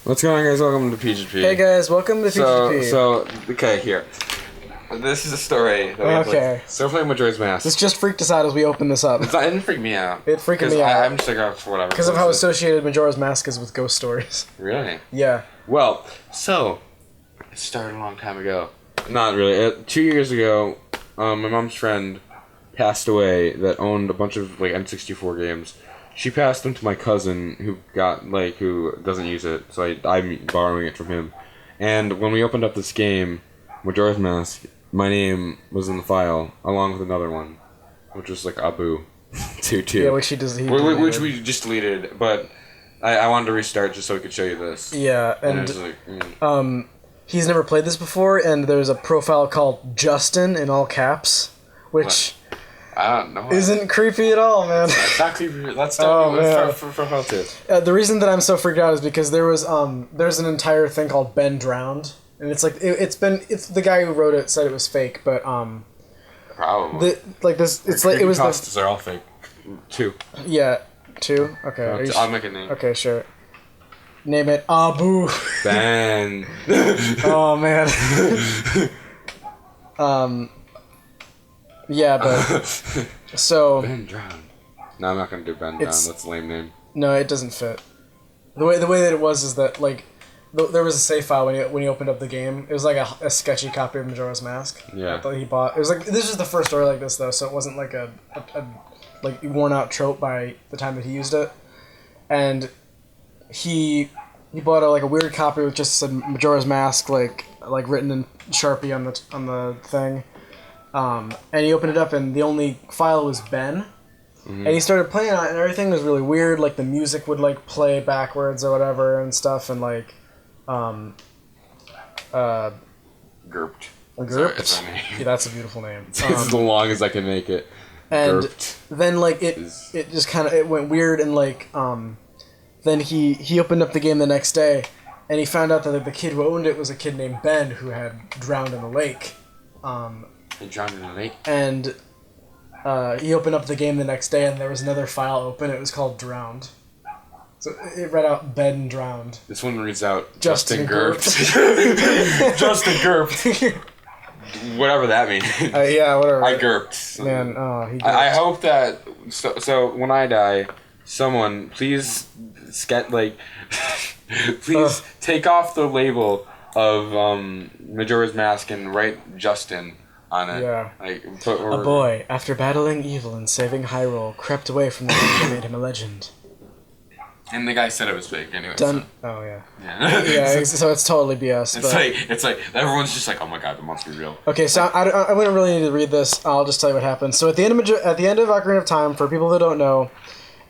What's going on, guys? Welcome to PGTP. Hey guys, welcome to PGTP. Okay, here. This is a story that we have, Okay. So playing Majora's Mask. This just freaked us out as we opened this up. It didn't freak me out. It freaked me out. I'm just like, oh, whatever. Because of how associated Majora's Mask is with ghost stories. Really? Yeah. Well, so, it started a long time ago. Not really. 2 years ago, my mom's friend passed away that owned a bunch of, N64 games. She passed them to my cousin, who doesn't use it, so I'm borrowing it from him. And when we opened up this game, Majora's Mask, my name was in the file, along with another one, which was like Abu, 2-2. Yeah, which which we just deleted, but I wanted to restart just so we could show you this. Yeah, and he's never played this before, and there's a profile called Justin in all caps, which... I don't know. Isn't creepy at all, man. It's not creepy. Let's start from how to. The reason that I'm so freaked out is because there's an entire thing called Ben Drowned, and it's like it's the guy who wrote it said it was fake, but probably it was the are all fake. 2. Yeah, 2. Okay, I'll make a name. Okay, sure. Name it Abu. Ben. Oh man. Yeah, but so Ben Drowned. No, I'm not gonna do Ben Drowned. That's a lame name. No, it doesn't fit. The way that it was is that there was a save file when he opened up the game. It was like a sketchy copy of Majora's Mask. Yeah. That he bought. It was like this was the first story like this though, so it wasn't like a worn out trope by the time that he used it. And he bought a weird copy with just some Majora's Mask like written in Sharpie on the thing. And he opened it up, and the only file was Ben. Mm-hmm. And he started playing it, and everything was really weird. Like, the music would, play backwards or whatever and stuff, and, Guurpped. Guurpped? Yeah, that's a beautiful name. It's as long as I can make it. And Guurpped then, it just kind of, it went weird, and, then he opened up the game the next day, and he found out that the kid who owned it was a kid named Ben who had drowned in the lake. He drowned in the lake? And he opened up the game the next day, and there was another file open. It was called Drowned. So it read out Ben Drowned. This one reads out Justin Guurpped. Justin Guurpped. Whatever that means. Yeah, whatever. I Guurpped. Man, he Guurpped. I hope that... So when I die, someone, please please take off the label of Majora's Mask and write Justin on it. Yeah. A boy, after battling evil and saving Hyrule, crept away from the lake that made him a legend. And the guy said it was fake anyway. Oh, yeah. Yeah, so it's totally BS. It's like, everyone's just like, oh my god, that must be real. Okay, so I wouldn't really need to read this. I'll just tell you what happens. So at the end of Ocarina of Time, for people that don't know,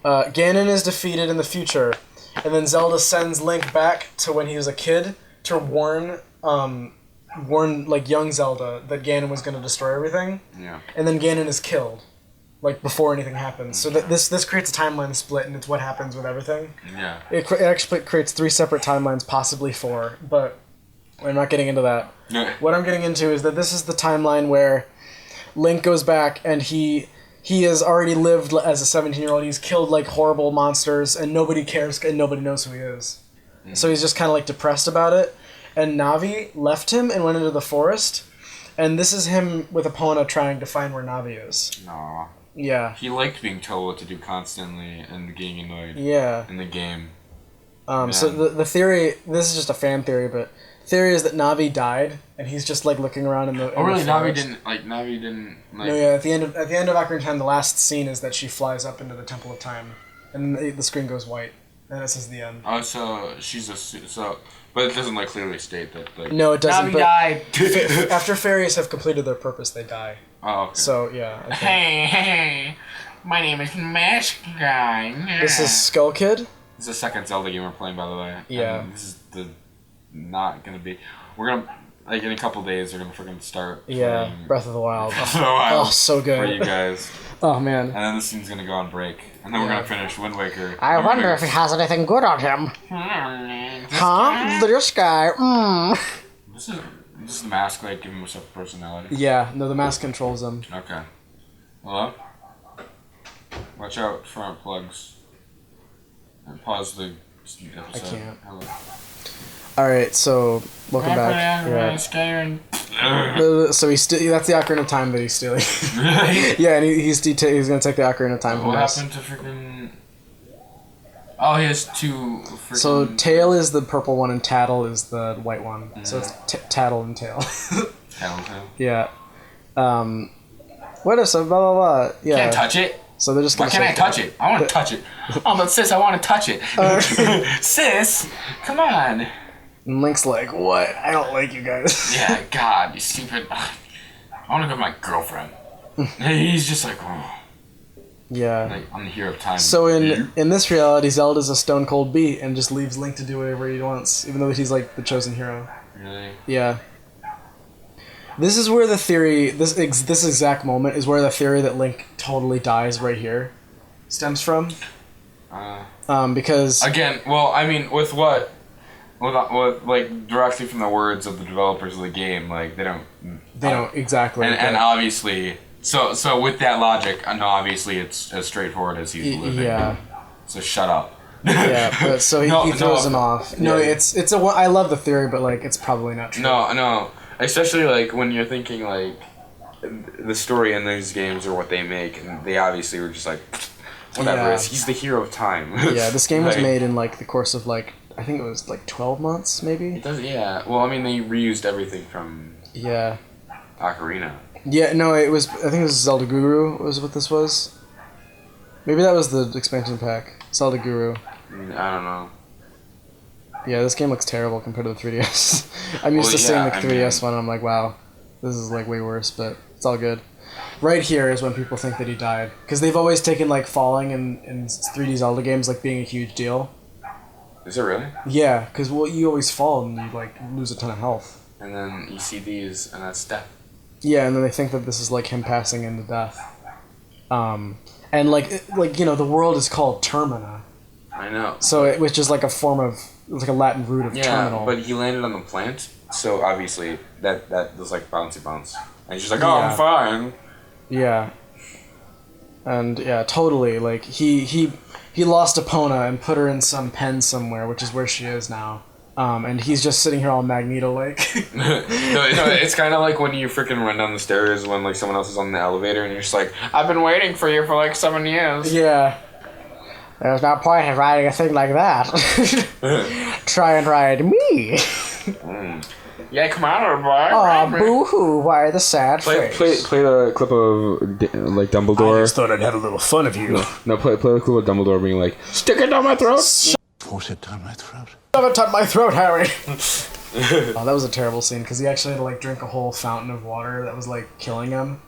Ganon is defeated in the future, and then Zelda sends Link back to when he was a kid to warn young Zelda that Ganon was going to destroy everything. Yeah. And then Ganon is killed, before anything happens. So this creates a timeline split, and it's what happens with everything. Yeah. It actually creates 3 separate timelines, possibly 4, but we're not getting into that. No. What I'm getting into is that this is the timeline where Link goes back, and he has already lived as a 17-year-old. He's killed, horrible monsters, and nobody cares, and nobody knows who he is. Mm-hmm. So he's just kind of, depressed about it. And Navi left him and went into the forest. And this is him with Epona trying to find where Navi is. Aww. Yeah. He liked being told what to do constantly and getting annoyed. Yeah. In the game. So the theory, this is just a fan theory, but theory is that Navi died, and he's just looking around in the. Oh really? Navi didn't. No, yeah. At the end of Ocarina of Time, the last scene is that she flies up into the Temple of Time, and the screen goes white, and it says the end. Oh, so she's but it doesn't clearly state that. No, it doesn't. Navi died. After fairies have completed their purpose, they die. Oh, okay. So yeah. Hey, my name is Mask Guy. This is Skull Kid. This is the second Zelda game we're playing, by the way. Yeah. And this is not gonna be. We're gonna in a couple days we're gonna freaking start. Yeah, Breath of the Wild. Breath of the Wild. Oh, so good. For you guys. Oh man. And then this thing's gonna go on break, and then we're gonna finish Wind Waker. I wonder if he has anything good on him. Huh? This guy. This is the mask giving himself a personality. Yeah. No, the mask controls him. Okay. Hello. Watch out, front plugs. And pause the episode. I can't. Hello. All right, so welcome back. Yeah. So he's that's the Ocarina of Time that he's stealing. Yeah, and he's gonna take the Ocarina of Time from What us. happened to freaking? Oh, he has two. Freaking... So Tail is the purple one and Tattle is the white one. So it's Tattle and Tail. Tattle and Tail. Yeah. What if so? Blah blah blah. Yeah. Can't touch it. So they're just. Why can't I touch it? I want to touch it. Oh, but sis, I want to touch it. Sis, come on. And Link's like, what? I don't like you guys. Yeah, God, you stupid. I want to go with my girlfriend. And he's just like, oh. Yeah. Like, I'm the hero of time. So in this reality, Zelda's a stone cold beat and just leaves Link to do whatever he wants, even though he's like the chosen hero. Really? Yeah. This is where the theory, this exact moment is where the theory that Link totally dies right here stems from. Because again, well, I mean, with what? With like directly from the words of the developers of the game, like they don't exactly, and obviously, so with that logic, I know obviously it's as straightforward as he's living. Yeah. So shut up. Yeah, but so he throws him off. No, yeah. it's a. I love the theory, but like it's probably not true. No, especially like when you're thinking like the story in these games or what they make, and they obviously were just like whatever. Yeah. He's the hero of time. Yeah, this game was like, made in like the course of like. I think it was like 12 months, maybe? It does, yeah. Well, I mean, they reused everything from Ocarina. Yeah, no, it was... I think it was Zelda Guru was what this was. Maybe that was the expansion pack. Zelda Guru. I don't know. Yeah, this game looks terrible compared to the 3DS. I'm used to seeing the 3DS one, and I'm like, wow, this is like way worse, but it's all good. Right here is when people think that he died. Because they've always taken like falling in 3D Zelda games like being a huge deal. Is it really? Yeah, because you always fall and you like lose a ton of health. And then you see these, and that's death. Yeah, and then they think that this is like him passing into death. And like you know, the world is called Termina. I know. So which is like a form of like a Latin root of terminal. But he landed on the plant, so obviously that was like bouncy bounce, and she's like, "Oh, I'm fine." Yeah. And yeah, totally. Like he lost Epona and put her in some pen somewhere, which is where she is now. And he's just sitting here all Magneto-like. no, it's kind of like when you freaking run down the stairs when like someone else is on the elevator and you're just like, I've been waiting for you for like 7 years. Yeah. There's no point in riding a thing like that. Try and ride me. Yeah, come on, little boy. Aw, boo-hoo, why the sad face? Play the clip of like Dumbledore. I just thought I'd have a little fun of you. No, play the clip of Dumbledore being like, stick it down my throat. Force it down my throat. Shove it up my throat, Harry. Oh, that was a terrible scene because he actually had to like drink a whole fountain of water that was like killing him,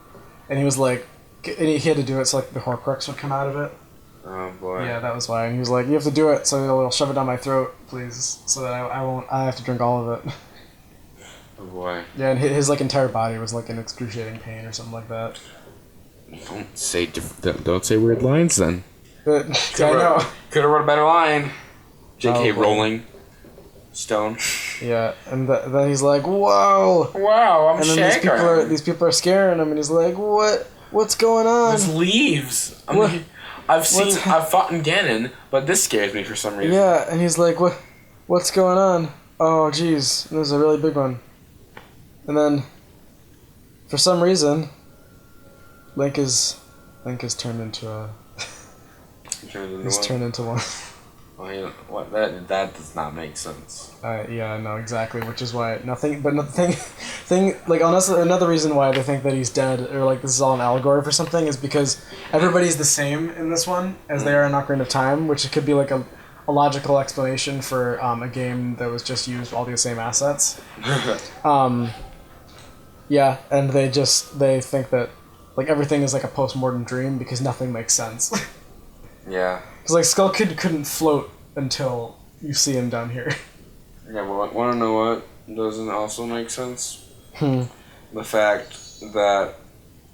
and he was like, and he had to do it so like the Horcrux would come out of it. Oh boy. Yeah, that was why. And he was like, you have to do it, so he'll shove it down my throat, please, so that I won't. I have to drink all of it. Oh boy. Yeah, and his like entire body was like in excruciating pain or something like that. Don't say weird lines then. But yeah, I know. Could have wrote a better line. J.K. Probably. Rowling. Stone. Yeah, and then he's like, "Whoa!" Wow, I'm And then shaking. these people are scaring him, and he's like, What's going on?" There's leaves. I've fought in Ganon, but this scares me for some reason. Yeah, and he's like, What's going on?" Oh, jeez, there's a really big one. And then, for some reason, Link is turned into a. He's turned into one. Well, you know, what that does not make sense. Yeah, no, exactly. Which is why like honestly, another reason why they think that he's dead or like this is all an allegory for something is because everybody's the same in this one as they are in Ocarina of Time, which could be like a logical explanation for a game that was just used all the same assets. Yeah, and they think that like everything is like a post-mortem dream because nothing makes sense. Yeah. Because like Skull Kid couldn't float until you see him down here. Yeah, well, want to know what doesn't also make sense? The fact that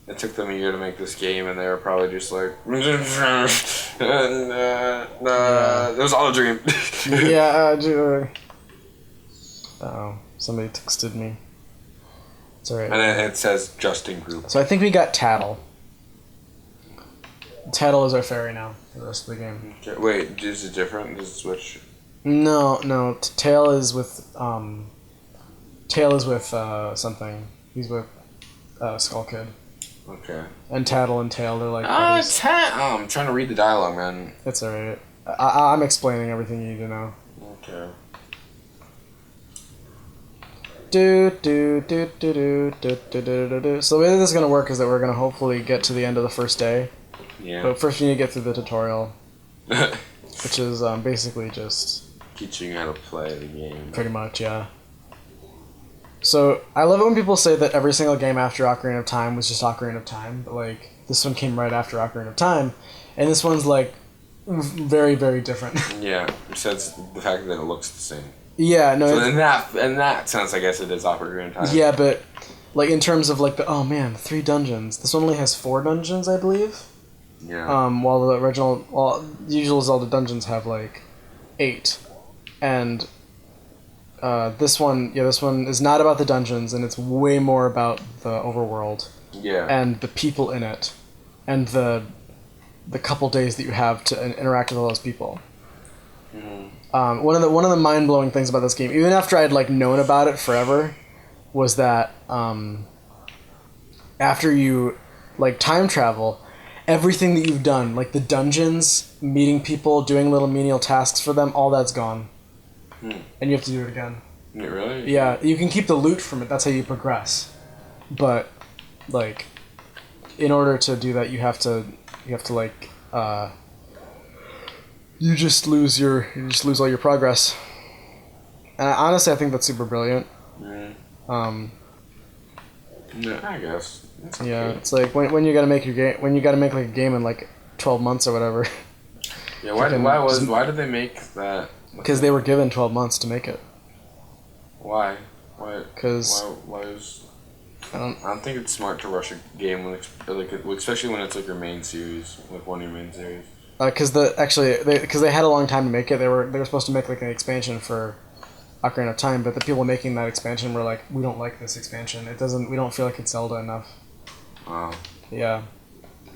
it took them a year to make this game, and they were probably just like, it was all a dream. Yeah. Oh, somebody texted me. It's alright. And it says Justin Group. So I think we got Tattle. Tattle is our fairy now for the rest of the game. Okay, wait, is it different? Does it switch? No. Tail is with something. He's with Skull Kid. Okay. And Tattle and Tail, they're like buddies. I'm trying to read the dialogue, man. It's alright. I'm explaining everything you need to know. Okay. So the way this is gonna work is that we're gonna hopefully get to the end of the first day. Yeah. But first we need to get through the tutorial, which is basically just teaching you how to play the game. pretty much, yeah. So I love it when people say that every single game after Ocarina of Time was just Ocarina of Time, but like this one came right after Ocarina of Time, and this one's like very, very different. Yeah, besides the fact that it looks the same. Yeah, no. So in that sense, I guess it is Ocarina of Time. Yeah, but like in terms of like the 3 dungeons. This one only has 4 dungeons, I believe. Yeah. While the usual Zelda dungeons have like 8, and this one is not about the dungeons, and it's way more about the overworld. Yeah. And the people in it, and the couple days that you have to interact with all those people. Mm-hmm. One of the mind blowing things about this game, even after I had like known about it forever, was that after you like time travel, everything that you've done, like the dungeons, meeting people, doing little menial tasks for them, all that's gone, and you have to do it again. Really? Yeah, you can keep the loot from it. That's how you progress, but like in order to do that, you have to like you just lose all your progress. And honestly, I think that's super brilliant. Yeah, I guess. Yeah, it's like when you gotta make your game, when you gotta make like a game in like 12 months or whatever. Yeah, why did they make that? Because they were given 12 months to make it. Why? Why? Because why is? I don't think it's smart to rush a game when especially when it's like your main series, like one of your main series. Because they had a long time to make it. They were supposed to make like an expansion for Ocarina of Time, but the people making that expansion were like, we don't like this expansion. We don't feel like it's Zelda enough. Wow. Yeah.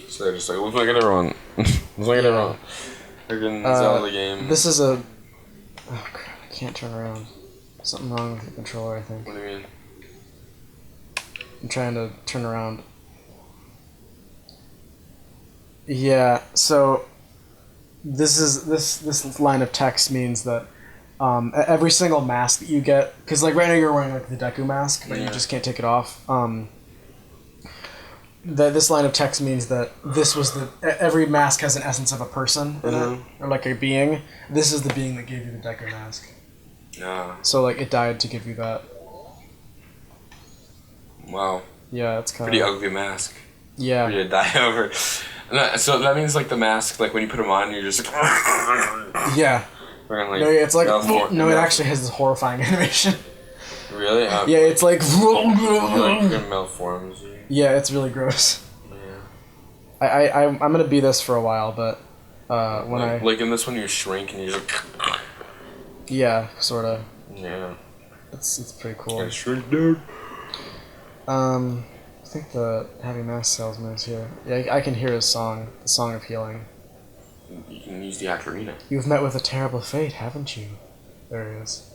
So they're just like, let's make it wrong. Let's make it wrong. Freaking Zelda game. This is a. Oh crap! I can't turn around. Something wrong with the controller, I think. What do you mean? I'm trying to turn around. Yeah. So. This line of text means that every single mask that you get, because like right now you're wearing like the Deku mask, but you just can't take it off. This line of text means that every mask has an essence of a person in it, or like a being. This is the being that gave you the Deku mask. Yeah. So like it died to give you that. Wow. Yeah, it's kind of pretty ugly mask. Yeah. For you to die over. So that means like the mask, like when you put them on, you're just like. Yeah. Like, no, it's like it actually has this horrifying animation. Really? Yeah, it's like. Like malforms. Yeah, it's really gross. Yeah. I'm gonna be this for a while, but like in this one you shrink and you just. Yeah, sorta. Yeah. It's pretty cool. I shrink, dude. I think the Heavy Mask Salesman is here. Yeah, I can hear his song, the Song of Healing. You can use the ocarina. You've met with a terrible fate, haven't you? There he is.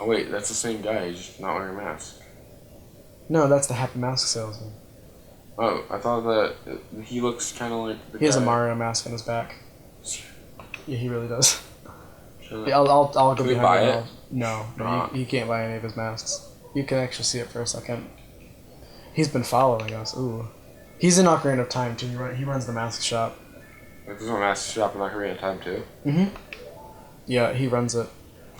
Oh wait, that's the same guy, he's just not wearing a mask. No, that's the Happy Mask Salesman. Oh, I thought that he looks kind of like the He has a guy. Mario mask on his back. Yeah, he really does. Sure. Yeah, I'll go Can we behind buy him. it? No, you can't buy any of his masks. You can actually see it for a second. He's been following us. Ooh. He's in Ocarina of Time, too. He runs the mask shop. Like, there's a mask shop in Ocarina of Time, too? Mm-hmm. Yeah, he runs it.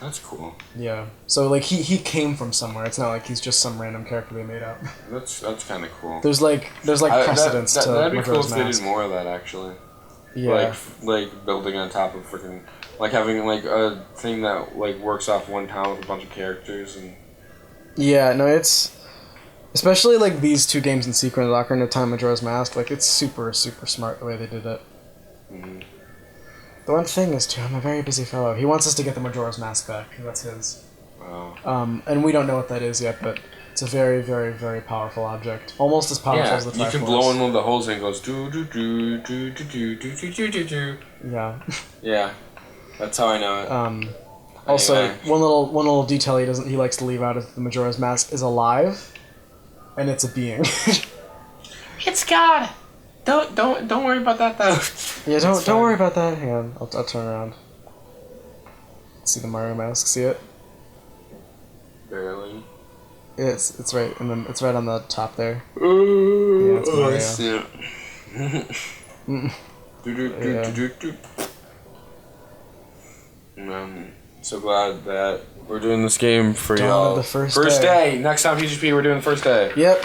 That's cool. Yeah. So, like, he came from somewhere. It's not like he's just some random character they made up. That's kind of cool. There's precedence to that'd be cool Majora's if they Mask. did more of that, actually. Yeah. Like building on top of freaking... Like, having, like, a thing that, like, works off one town with a bunch of characters and... Yeah, no, it's... Especially, like, these two games in sequence, Ocarina of Time and Majora's Mask, like, it's super, super smart the way they did it. Mm-hmm. The one thing is, too, I'm a very busy fellow. He wants us to get the Majora's Mask back. That's his. Wow. And we don't know what that is yet, but it's a very, very, very powerful object. Almost as powerful as the Triforce. You can blow in one of the holes and it goes do do do do do do do do do do do. Yeah. Yeah. That's how I know it. Also, Anyway. one little detail he likes to leave out of the Majora's Mask is alive, and it's a being. It's God. Don't worry about that though. Yeah, don't worry about that. Hang on, I'll turn around. See the Mario Mask. See it? Barely. It's right, and then it's right on the top there. Ooh, it's Mario. I'm so glad that we're doing this game for Dawn y'all. of the first First day. day. Next time PGTP, we're doing first day. Yep.